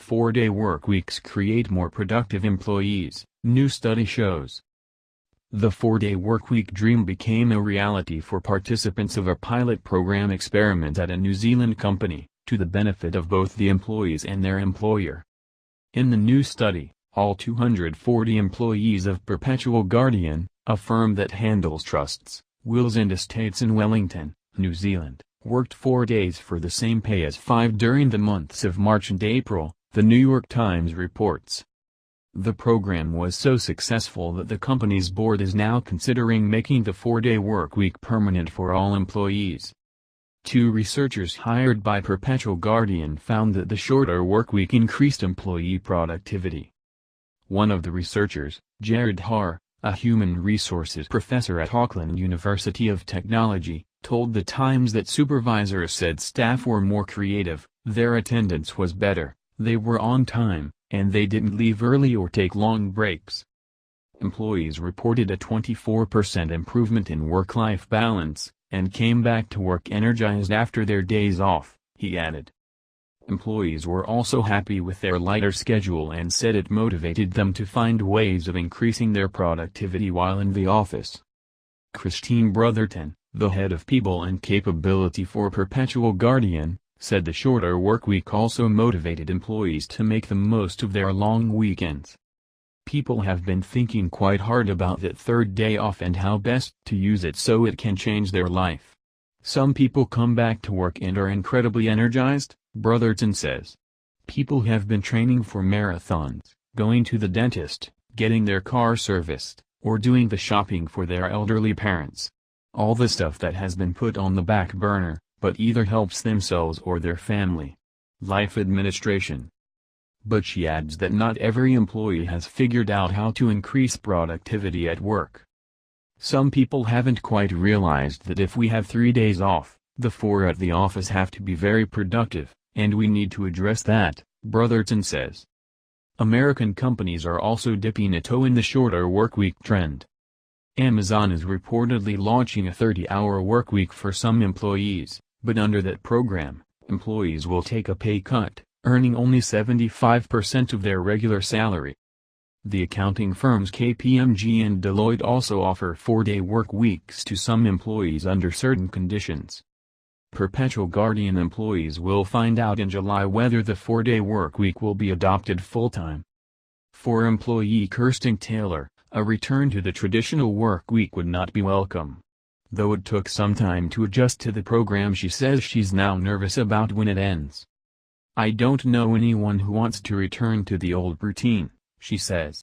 4-day workweeks create more productive employees, new study shows. The 4-day workweek dream became a reality for participants of a pilot program experiment at a New Zealand company, to the benefit of both the employees and their employer. In the new study, all 240 employees of Perpetual Guardian, a firm that handles trusts, wills and estates in Wellington, New Zealand, worked 4 days for the same pay as 5 during the months of March and April, the New York Times reports. The program was so successful that the company's board is now considering making the 4-day workweek permanent for all employees. 2 researchers hired by Perpetual Guardian found that the shorter workweek increased employee productivity. One of the researchers, Jared Haar, a human resources professor at Auckland University of Technology, told The Times that supervisors said staff were more creative, their attendance was better, they were on time, and they didn't leave early or take long breaks. Employees reported a 24% improvement in work-life balance, and came back to work energized after their days off, he added. Employees were also happy with their lighter schedule and said it motivated them to find ways of increasing their productivity while in the office. Christine Brotherton, the head of People and Capability for Perpetual Guardian, said the shorter workweek also motivated employees to make the most of their long weekends. People have been thinking quite hard about that third day off and how best to use it so it can change their life. Some people come back to work and are incredibly energized, Brotherton says. People have been training for marathons, going to the dentist, getting their car serviced, or doing the shopping for their elderly parents. All the stuff that has been put on the back burner, but either helps themselves or their family. Life administration. But she adds that not every employee has figured out how to increase productivity at work. Some people haven't quite realized that if we have 3 days off, the 4 at the office have to be very productive, and we need to address that, Brotherton says. American companies are also dipping a toe in the shorter workweek trend. Amazon is reportedly launching a 30-hour workweek for some employees, but under that program, employees will take a pay cut, earning only 75% of their regular salary. The accounting firms KPMG and Deloitte also offer 4-day work weeks to some employees under certain conditions. Perpetual Guardian employees will find out in July whether the 4-day work week will be adopted full-time. For employee Kirsten Taylor, a return to the traditional work week would not be welcome. Though it took some time to adjust to the program, she says she's now nervous about when it ends. "I don't know anyone who wants to return to the old routine," she says.